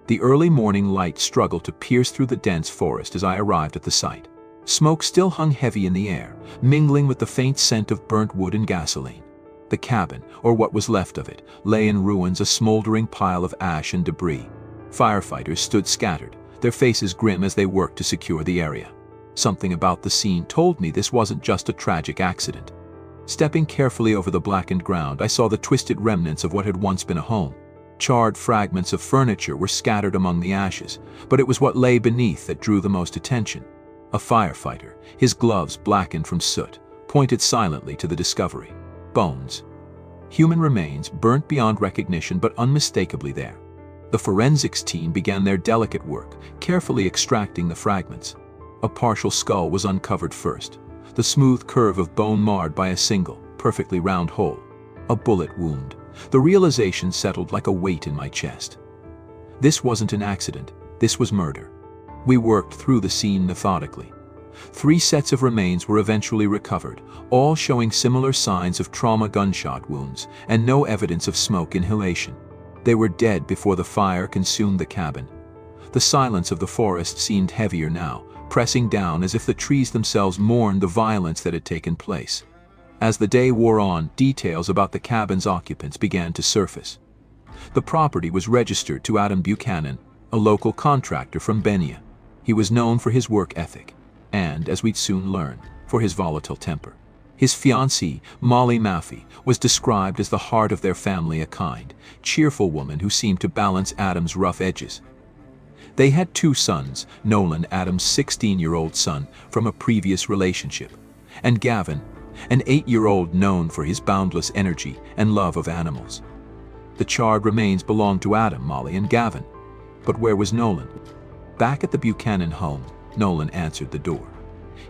The early morning light struggled to pierce through the dense forest as I arrived at the site. Smoke still hung heavy in the air, mingling with the faint scent of burnt wood and gasoline. The cabin, or what was left of it, lay in ruins, a smoldering pile of ash and debris. Firefighters stood scattered, their faces grim as they worked to secure the area. Something about the scene told me this wasn't just a tragic accident. Stepping carefully over the blackened ground, I saw the twisted remnants of what had once been a home. Charred fragments of furniture were scattered among the ashes, but it was what lay beneath that drew the most attention. A firefighter, his gloves blackened from soot, pointed silently to the discovery. Bones. Human remains, burnt beyond recognition but unmistakably there. The forensics team began their delicate work, carefully extracting the fragments. A partial skull was uncovered first, the smooth curve of bone marred by a single, perfectly round hole. A bullet wound. The realization settled like a weight in my chest. This wasn't an accident, this was murder. We worked through the scene methodically. 3 sets of remains were eventually recovered, all showing similar signs of trauma gunshot wounds and no evidence of smoke inhalation. They were dead before the fire consumed the cabin. The silence of the forest seemed heavier now, pressing down as if the trees themselves mourned the violence that had taken place. As the day wore on, details about the cabin's occupants began to surface. The property was registered to Adam Buchanan, a local contractor from Benia. He was known for his work ethic, and, as we'd soon learn, for his volatile temper. His fiancée, Molly Maffey, was described as the heart of their family, a kind, cheerful woman who seemed to balance Adam's rough edges. They had 2 sons, Nolan, Adam's 16-year-old son from a previous relationship, and Gavin, an 8-year-old known for his boundless energy and love of animals. The charred remains belonged to Adam, Molly, and Gavin. But where was Nolan? Back at the Buchanan home, Nolan answered the door.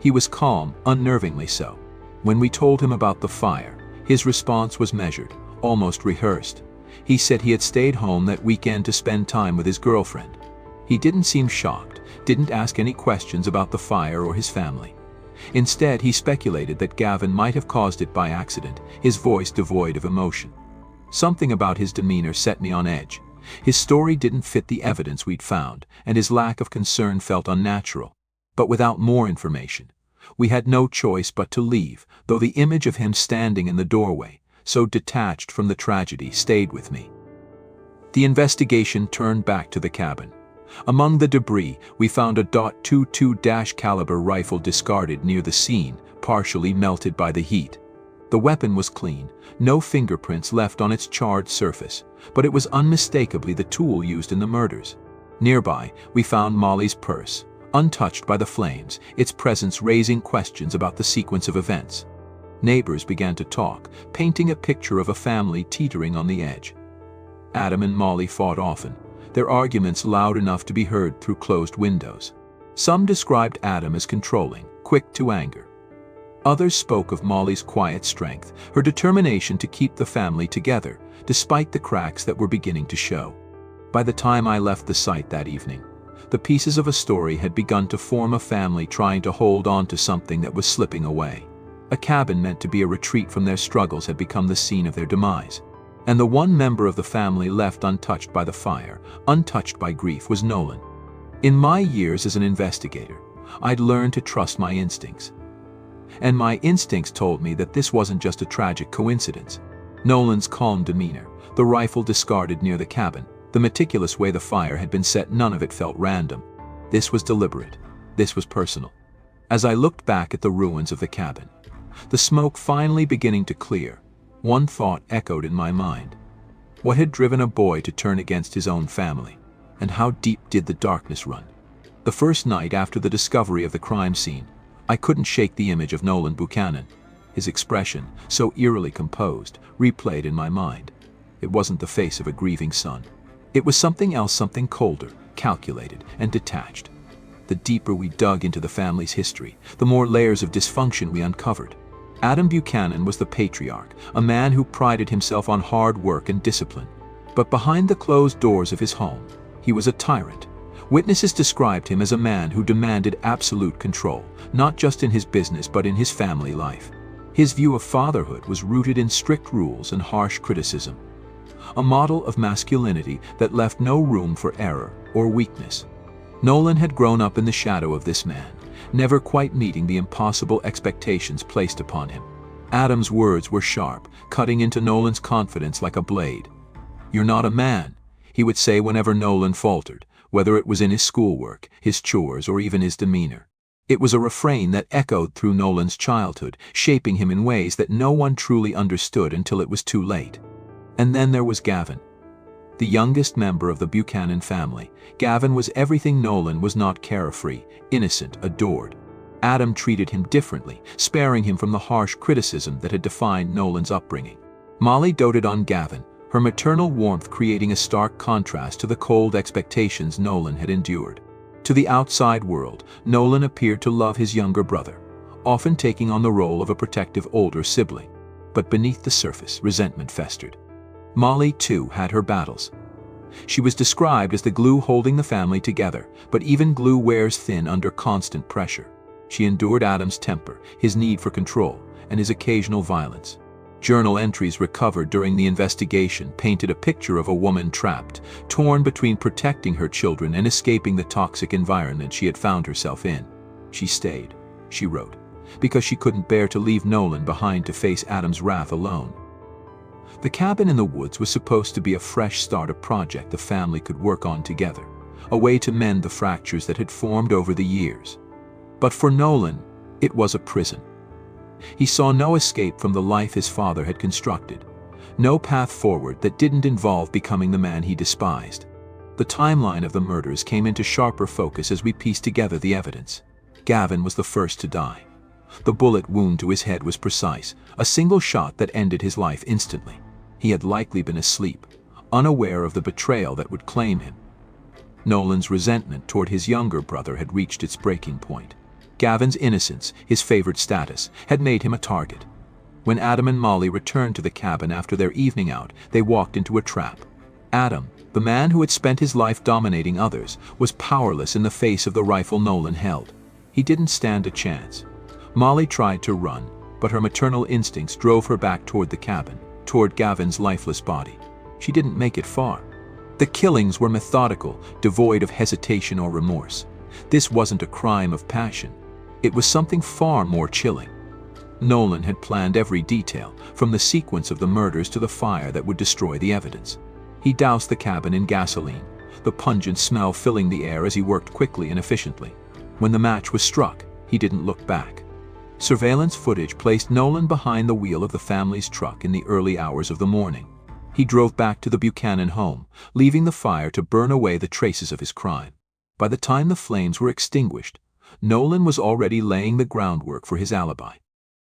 He was calm, unnervingly so. When we told him about the fire, his response was measured, almost rehearsed. He said he had stayed home that weekend to spend time with his girlfriend. He didn't seem shocked, didn't ask any questions about the fire or his family. Instead, he speculated that Gavin might have caused it by accident, his voice devoid of emotion. Something about his demeanor set me on edge. His story didn't fit the evidence we'd found, and his lack of concern felt unnatural. But without more information, we had no choice but to leave, though the image of him standing in the doorway, so detached from the tragedy, stayed with me. The investigation turned back to the cabin. Among the debris, we found a .22 caliber rifle discarded near the scene, partially melted by the heat. The weapon was clean, no fingerprints left on its charred surface, but it was unmistakably the tool used in the murders. Nearby, we found Molly's purse, untouched by the flames, its presence raising questions about the sequence of events. Neighbors began to talk, painting a picture of a family teetering on the edge. Adam and Molly fought often, their arguments loud enough to be heard through closed windows. Some described Adam as controlling, quick to anger. Others spoke of Molly's quiet strength, her determination to keep the family together, despite the cracks that were beginning to show. By the time I left the site that evening, the pieces of a story had begun to form, a family trying to hold on to something that was slipping away. A cabin meant to be a retreat from their struggles had become the scene of their demise. And the one member of the family left untouched by the fire, untouched by grief, was Nolan. In my years as an investigator, I'd learned to trust my instincts. And my instincts told me that this wasn't just a tragic coincidence. Nolan's calm demeanor, the rifle discarded near the cabin, the meticulous way the fire had been set, none of it felt random. This was deliberate. This was personal. As I looked back at the ruins of the cabin, the smoke finally beginning to clear, one thought echoed in my mind. What had driven a boy to turn against his own family? And how deep did the darkness run? The first night after the discovery of the crime scene, I couldn't shake the image of Nolan Buchanan. His expression, so eerily composed, replayed in my mind. It wasn't the face of a grieving son. It was something else, something colder, calculated, and detached. The deeper we dug into the family's history, the more layers of dysfunction we uncovered. Adam Buchanan was the patriarch, a man who prided himself on hard work and discipline. But behind the closed doors of his home, he was a tyrant. Witnesses described him as a man who demanded absolute control, not just in his business but in his family life. His view of fatherhood was rooted in strict rules and harsh criticism. a model of masculinity that left no room for error or weakness. Nolan had grown up in the shadow of this man, never quite meeting the impossible expectations placed upon him. Adam's words were sharp, cutting into Nolan's confidence like a blade. "You're not a man," he would say whenever Nolan faltered, whether it was in his schoolwork, his chores, or even his demeanor. It was a refrain that echoed through Nolan's childhood, shaping him in ways that no one truly understood until it was too late. And then there was Gavin. The youngest member of the Buchanan family, Gavin was everything Nolan was not: carefree, innocent, adored. Adam treated him differently, sparing him from the harsh criticism that had defined Nolan's upbringing. Molly doted on Gavin, her maternal warmth creating a stark contrast to the cold expectations Nolan had endured. To the outside world, Nolan appeared to love his younger brother, often taking on the role of a protective older sibling. But beneath the surface, resentment festered. Molly, too, had her battles. She was described as the glue holding the family together, but even glue wears thin under constant pressure. She endured Adam's temper, his need for control, and his occasional violence. Journal entries recovered during the investigation painted a picture of a woman trapped, torn between protecting her children and escaping the toxic environment she had found herself in. She stayed, she wrote, because she couldn't bear to leave Nolan behind to face Adam's wrath alone. The cabin in the woods was supposed to be a fresh start, a project the family could work on together, a way to mend the fractures that had formed over the years. But for Nolan, it was a prison. He saw no escape from the life his father had constructed, no path forward that didn't involve becoming the man he despised. The timeline of the murders came into sharper focus as we pieced together the evidence. Gavin was the first to die. The bullet wound to his head was precise, a single shot that ended his life instantly. He had likely been asleep, unaware of the betrayal that would claim him. Nolan's resentment toward his younger brother had reached its breaking point. Gavin's innocence, his favored status, had made him a target. When Adam and Molly returned to the cabin after their evening out, they walked into a trap. Adam, the man who had spent his life dominating others, was powerless in the face of the rifle Nolan held. He didn't stand a chance. Molly tried to run, but her maternal instincts drove her back toward the cabin, toward Gavin's lifeless body. She didn't make it far. The killings were methodical, devoid of hesitation or remorse. This wasn't a crime of passion. It was something far more chilling. Nolan had planned every detail, from the sequence of the murders to the fire that would destroy the evidence. He doused the cabin in gasoline, the pungent smell filling the air as he worked quickly and efficiently. When the match was struck, he didn't look back. Surveillance footage placed Nolan behind the wheel of the family's truck in the early hours of the morning. He drove back to the Buchanan home, leaving the fire to burn away the traces of his crime. By the time the flames were extinguished, Nolan was already laying the groundwork for his alibi.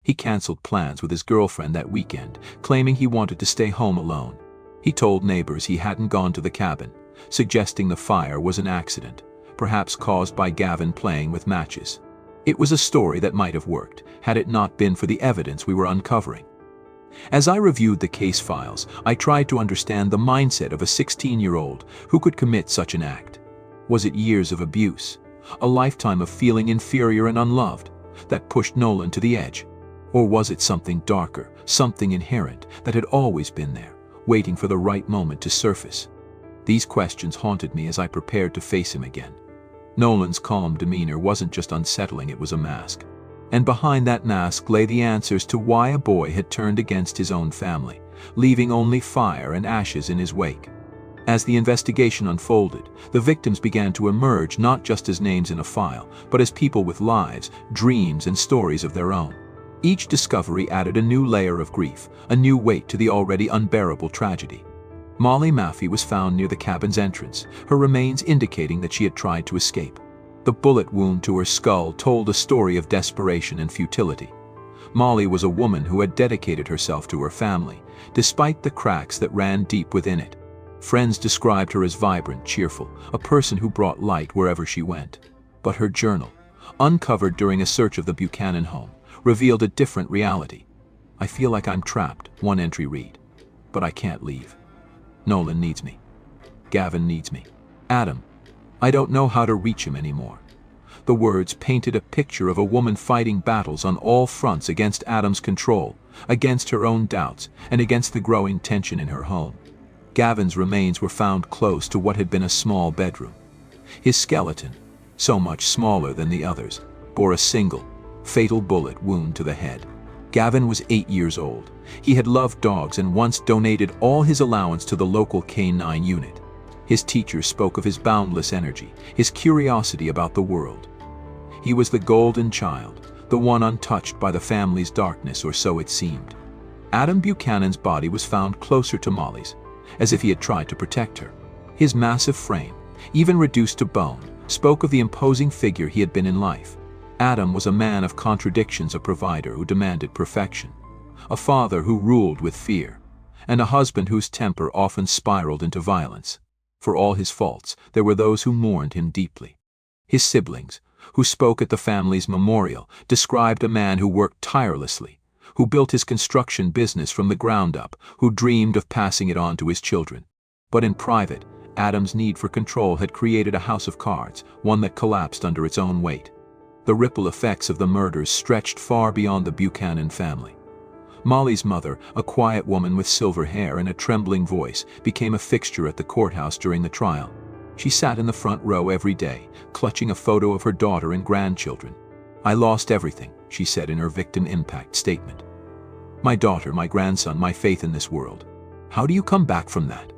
He canceled plans with his girlfriend that weekend, claiming he wanted to stay home alone. He told neighbors he hadn't gone to the cabin, suggesting the fire was an accident, perhaps caused by Gavin playing with matches. It was a story that might have worked, had it not been for the evidence we were uncovering. As I reviewed the case files, I tried to understand the mindset of a 16-year-old who could commit such an act. Was it years of abuse, a lifetime of feeling inferior and unloved, that pushed Nolan to the edge? Or was it something darker, something inherent that had always been there, waiting for the right moment to surface? These questions haunted me as I prepared to face him again. Nolan's calm demeanor wasn't just unsettling, it was a mask. And behind that mask lay the answers to why a boy had turned against his own family, leaving only fire and ashes in his wake. As the investigation unfolded, the victims began to emerge not just as names in a file, but as people with lives, dreams, and stories of their own. Each discovery added a new layer of grief, a new weight to the already unbearable tragedy. Molly Maffey was found near the cabin's entrance, her remains indicating that she had tried to escape. The bullet wound to her skull told a story of desperation and futility. Molly was a woman who had dedicated herself to her family, despite the cracks that ran deep within it. Friends described her as vibrant, cheerful, a person who brought light wherever she went. But her journal, uncovered during a search of the Buchanan home, revealed a different reality. "I feel like I'm trapped," one entry read, "but I can't leave. Nolan needs me. Gavin needs me. Adam, I don't know how to reach him anymore." The words painted a picture of a woman fighting battles on all fronts against Adam's control, against her own doubts, and against the growing tension in her home. Gavin's remains were found close to what had been a small bedroom. His skeleton, so much smaller than the others, bore a single, fatal bullet wound to the head. Gavin was 8 years old. He had loved dogs and once donated all his allowance to the local K-9 unit. His teachers spoke of his boundless energy, his curiosity about the world. He was the golden child, the one untouched by the family's darkness, or so it seemed. Adam Buchanan's body was found closer to Molly's, as if he had tried to protect her. His massive frame, even reduced to bone, spoke of the imposing figure he had been in life. Adam was a man of contradictions, a provider who demanded perfection, a father who ruled with fear, and a husband whose temper often spiraled into violence. For all his faults, there were those who mourned him deeply. His siblings, who spoke at the family's memorial, described a man who worked tirelessly, who built his construction business from the ground up, who dreamed of passing it on to his children. But in private, Adam's need for control had created a house of cards, one that collapsed under its own weight. The ripple effects of the murders stretched far beyond the Buchanan family. Molly's mother, a quiet woman with silver hair and a trembling voice, became a fixture at the courthouse during the trial. She sat in the front row every day, clutching a photo of her daughter and grandchildren. "I lost everything," she said in her victim impact statement. "My daughter, my grandson, my faith in this world. How do you come back from that?"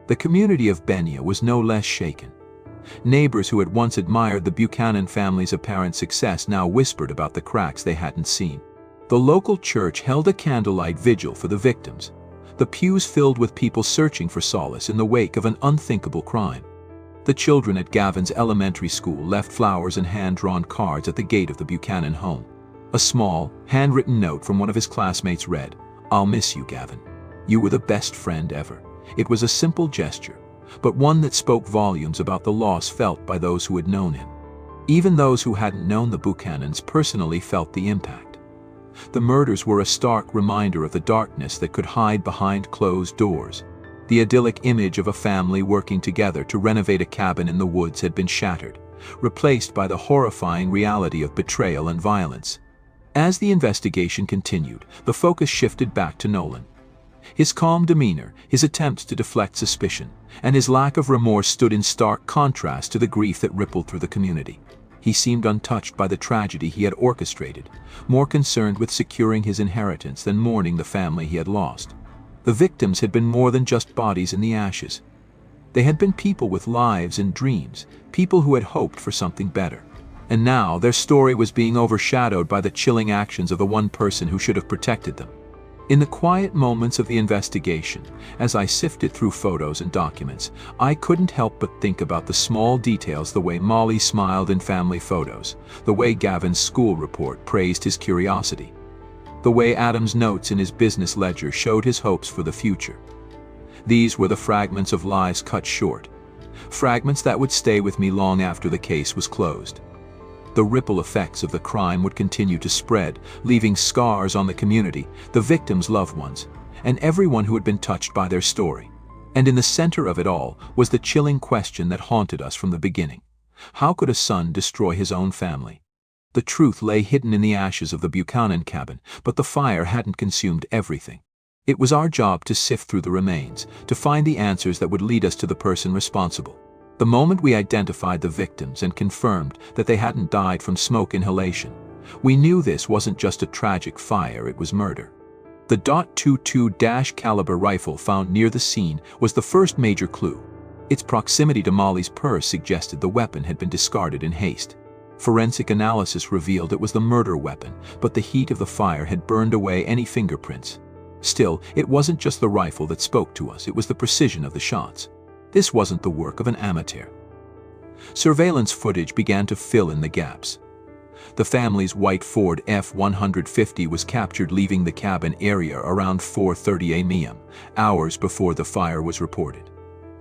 The community of Benia was no less shaken. Neighbors who had once admired the Buchanan family's apparent success now whispered about the cracks they hadn't seen. The local church held a candlelight vigil for the victims, the pews filled with people searching for solace in the wake of an unthinkable crime. The children at Gavin's elementary school left flowers and hand-drawn cards at the gate of the Buchanan home. A small, handwritten note from one of his classmates read, "I'll miss you, Gavin. You were the best friend ever." It was a simple gesture, but one that spoke volumes about the loss felt by those who had known him. Even those who hadn't known the Buchanans personally felt the impact. The murders were a stark reminder of the darkness that could hide behind closed doors. The idyllic image of a family working together to renovate a cabin in the woods had been shattered, replaced by the horrifying reality of betrayal and violence. As the investigation continued, the focus shifted back to Nolan. His calm demeanor, his attempts to deflect suspicion, and his lack of remorse stood in stark contrast to the grief that rippled through the community. He seemed untouched by the tragedy he had orchestrated, more concerned with securing his inheritance than mourning the family he had lost. The victims had been more than just bodies in the ashes. They had been people with lives and dreams, people who had hoped for something better. And now their story was being overshadowed by the chilling actions of the one person who should have protected them. In the quiet moments of the investigation, as I sifted through photos and documents, I couldn't help but think about the small details, the way Molly smiled in family photos, the way Gavin's school report praised his curiosity, the way Adam's notes in his business ledger showed his hopes for the future. These were the fragments of lives cut short, fragments that would stay with me long after the case was closed. The ripple effects of the crime would continue to spread, leaving scars on the community, the victims' loved ones, and everyone who had been touched by their story. And in the center of it all was the chilling question that haunted us from the beginning. How could a son destroy his own family? The truth lay hidden in the ashes of the Buchanan cabin, but the fire hadn't consumed everything. It was our job to sift through the remains, to find the answers that would lead us to the person responsible. The moment we identified the victims and confirmed that they hadn't died from smoke inhalation, we knew this wasn't just a tragic fire, it was murder. The .22 caliber rifle found near the scene was the first major clue. Its proximity to Molly's purse suggested the weapon had been discarded in haste. Forensic analysis revealed it was the murder weapon, but the heat of the fire had burned away any fingerprints. Still, it wasn't just the rifle that spoke to us, it was the precision of the shots. This wasn't the work of an amateur. Surveillance footage began to fill in the gaps. The family's white Ford F-150 was captured leaving the cabin area around 4:30 a.m., hours before the fire was reported.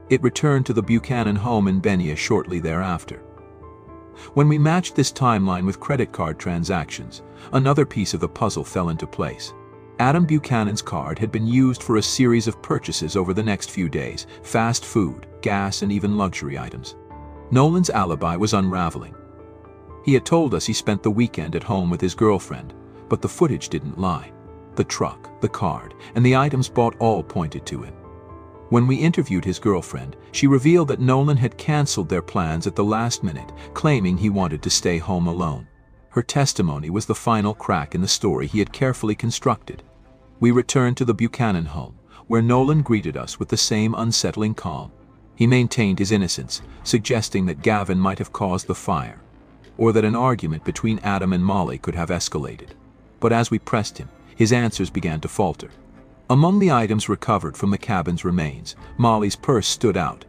It returned to the Buchanan home in Benia shortly thereafter. When we matched this timeline with credit card transactions, another piece of the puzzle fell into place. Adam Buchanan's card had been used for a series of purchases over the next few days: fast food, gas, and even luxury items. Nolan's alibi was unraveling. He had told us he spent the weekend at home with his girlfriend, but the footage didn't lie. The truck, the card, and the items bought all pointed to him. When we interviewed his girlfriend, she revealed that Nolan had canceled their plans at the last minute, claiming he wanted to stay home alone. Her testimony was the final crack in the story he had carefully constructed. We returned to the Buchanan home, where Nolan greeted us with the same unsettling calm. He maintained his innocence, suggesting that Gavin might have caused the fire, or that an argument between Adam and Molly could have escalated. But as we pressed him, his answers began to falter. Among the items recovered from the cabin's remains, Molly's purse stood out.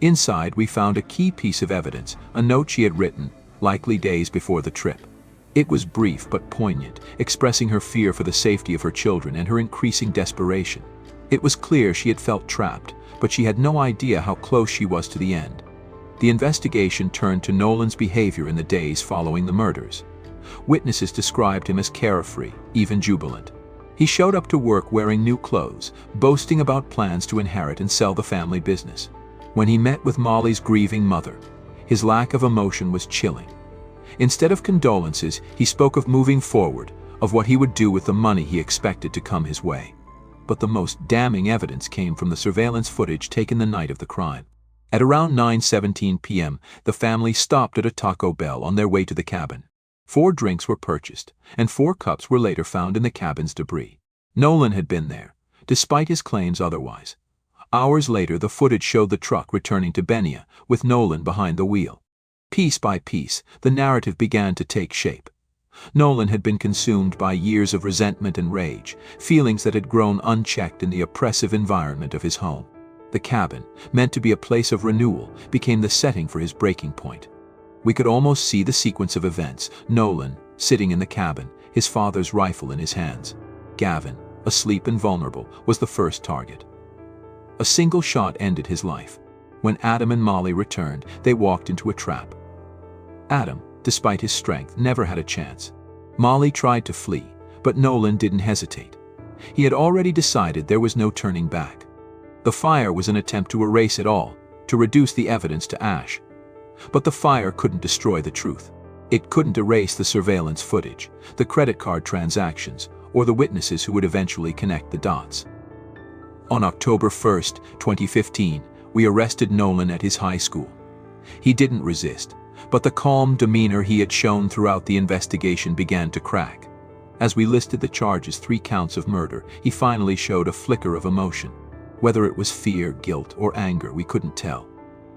Inside, we found a key piece of evidence, a note she had written, likely days before the trip. It was brief but poignant, expressing her fear for the safety of her children and her increasing desperation. It was clear she had felt trapped, but she had no idea how close she was to the end. The investigation turned to Nolan's behavior in the days following the murders. Witnesses described him as carefree, even jubilant. He showed up to work wearing new clothes, boasting about plans to inherit and sell the family business. When he met with Molly's grieving mother, his lack of emotion was chilling. Instead of condolences, he spoke of moving forward, of what he would do with the money he expected to come his way. But the most damning evidence came from the surveillance footage taken the night of the crime. At around 9:17 p.m., the family stopped at a Taco Bell on their way to the cabin. 4 drinks were purchased, and 4 cups were later found in the cabin's debris. Nolan had been there, despite his claims otherwise. Hours later, the footage showed the truck returning to Benia, with Nolan behind the wheel. Piece by piece, the narrative began to take shape. Nolan had been consumed by years of resentment and rage, feelings that had grown unchecked in the oppressive environment of his home. The cabin, meant to be a place of renewal, became the setting for his breaking point. We could almost see the sequence of events: Nolan, sitting in the cabin, his father's rifle in his hands. Gavin, asleep and vulnerable, was the first target. A single shot ended his life. When Adam and Molly returned, they walked into a trap. Adam, despite his strength, never had a chance. Molly tried to flee, but Nolan didn't hesitate. He had already decided there was no turning back. The fire was an attempt to erase it all, to reduce the evidence to ash. But the fire couldn't destroy the truth. It couldn't erase the surveillance footage, the credit card transactions, or the witnesses who would eventually connect the dots. On October 1st, 2015, we arrested Nolan at his high school. He didn't resist, but the calm demeanor he had shown throughout the investigation began to crack. As we listed the charges, 3 counts of murder, he finally showed a flicker of emotion. Whether it was fear, guilt, or anger, we couldn't tell.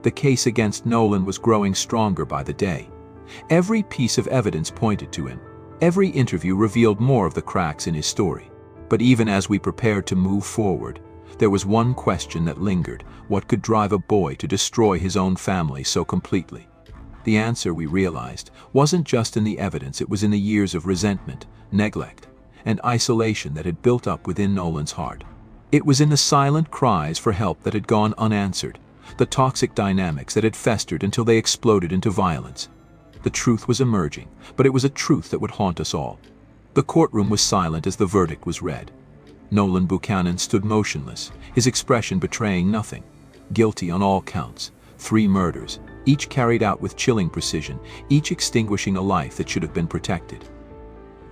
The case against Nolan was growing stronger by the day. Every piece of evidence pointed to him. Every interview revealed more of the cracks in his story. But even as we prepared to move forward, there was one question that lingered: what could drive a boy to destroy his own family so completely? The answer, we realized, wasn't just in the evidence, it was in the years of resentment, neglect, and isolation that had built up within Nolan's heart. It was in the silent cries for help that had gone unanswered, the toxic dynamics that had festered until they exploded into violence. The truth was emerging, but it was a truth that would haunt us all. The courtroom was silent as the verdict was read. Nolan Buchanan stood motionless, his expression betraying nothing. Guilty on all counts, 3 murders, each carried out with chilling precision, each extinguishing a life that should have been protected.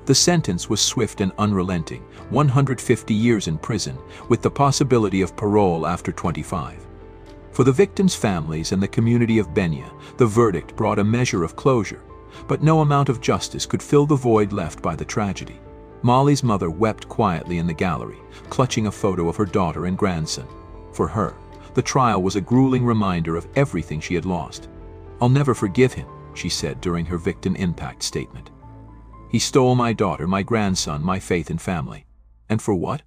The sentence was swift and unrelenting: 150 years in prison, with the possibility of parole after 25. For the victims' families and the community of Benia, the verdict brought a measure of closure, but no amount of justice could fill the void left by the tragedy. Molly's mother wept quietly in the gallery, clutching a photo of her daughter and grandson. For her, the trial was a grueling reminder of everything she had lost. "I'll never forgive him," she said during her victim impact statement. "He stole my daughter, my grandson, my faith and family. And for what?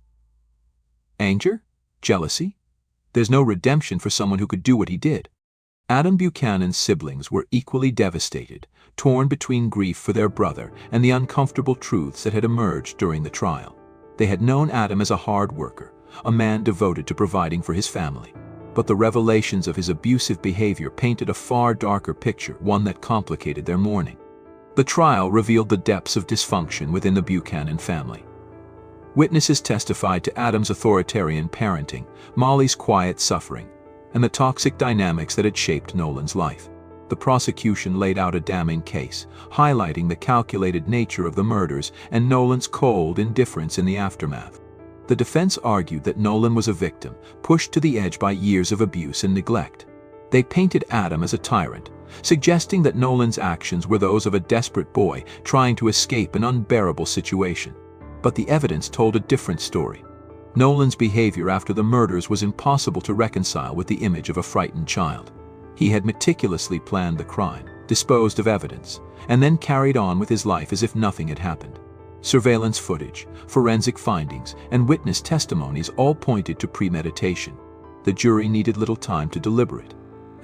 Anger? Jealousy? There's no redemption for someone who could do what he did." Adam Buchanan's siblings were equally devastated, torn between grief for their brother and the uncomfortable truths that had emerged during the trial. They had known Adam as a hard worker, a man devoted to providing for his family. But the revelations of his abusive behavior painted a far darker picture, one that complicated their mourning. The trial revealed the depths of dysfunction within the Buchanan family. Witnesses testified to Adam's authoritarian parenting, Molly's quiet suffering, and the toxic dynamics that had shaped Nolan's life. The prosecution laid out a damning case, highlighting the calculated nature of the murders and Nolan's cold indifference in the aftermath. The The defense argued that Nolan was a victim, pushed to the edge by years of abuse and neglect. They painted Adam as a tyrant, suggesting that Nolan's actions were those of a desperate boy trying to escape an unbearable situation. But the evidence told a different story. Nolan's behavior after the murders was impossible to reconcile with the image of a frightened child. He had meticulously planned the crime, disposed of evidence, and then carried on with his life as if nothing had happened. Surveillance footage, forensic findings, and witness testimonies all pointed to premeditation. The jury needed little time to deliberate.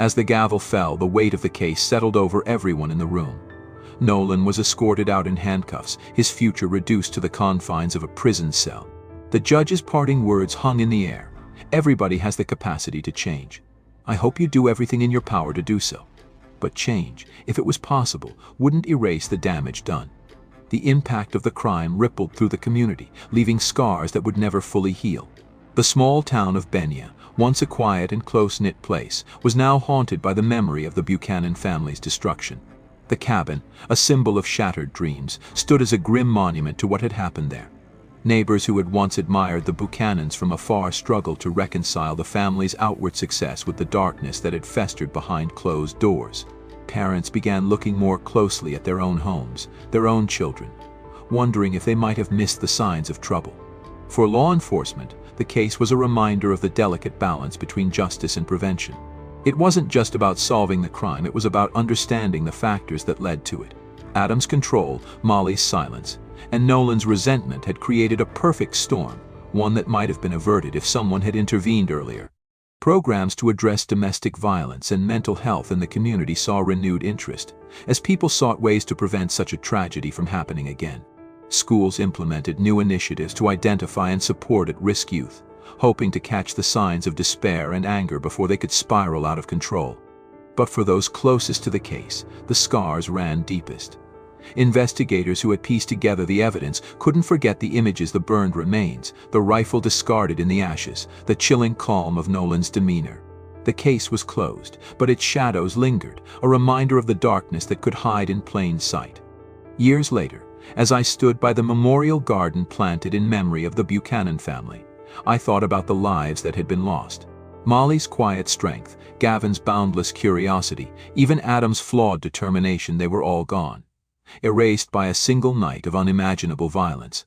As the gavel fell, the weight of the case settled over everyone in the room. Nolan was escorted out in handcuffs, his future reduced to the confines of a prison cell. The judge's parting words hung in the air. Everybody has the capacity to change. I hope you do everything in your power to do so. But change, if it was possible, wouldn't erase the damage done. The impact of the crime rippled through the community, leaving scars that would never fully heal. The small town of Benya, once a quiet and close-knit place, was now haunted by the memory of the Buchanan family's destruction. The cabin, a symbol of shattered dreams, stood as a grim monument to what had happened there. Neighbors who had once admired the Buchanans from afar struggled to reconcile the family's outward success with the darkness that had festered behind closed doors. Parents began looking more closely at their own homes, their own children, wondering if they might have missed the signs of trouble. For law enforcement, the case was a reminder of the delicate balance between justice and prevention. It wasn't just about solving the crime, it was about understanding the factors that led to it. Adam's control, Molly's silence, and Nolan's resentment had created a perfect storm, one that might have been averted if someone had intervened earlier. Programs to address domestic violence and mental health in the community saw renewed interest, as people sought ways to prevent such a tragedy from happening again. Schools implemented new initiatives to identify and support at-risk youth, hoping to catch the signs of despair and anger before they could spiral out of control. But for those closest to the case, the scars ran deepest. Investigators who had pieced together the evidence couldn't forget the images, the burned remains, the rifle discarded in the ashes, the chilling calm of Nolan's demeanor. The case was closed, but its shadows lingered, a reminder of the darkness that could hide in plain sight. Years later, as I stood by the memorial garden planted in memory of the Buchanan family, I thought about the lives that had been lost. Molly's quiet strength, Gavin's boundless curiosity, even Adam's flawed determination, they were all gone, erased by a single night of unimaginable violence.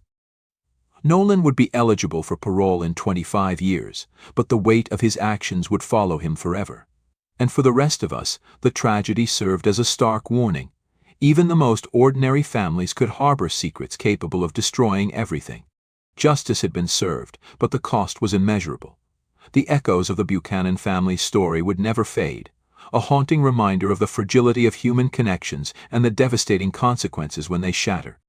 Nolan would be eligible for parole in 25 years, but the weight of his actions would follow him forever. And for the rest of us, the tragedy served as a stark warning. Even the most ordinary families could harbor secrets capable of destroying everything. Justice had been served, but the cost was immeasurable. The echoes of the Buchanan family's story would never fade, a haunting reminder of the fragility of human connections and the devastating consequences when they shatter.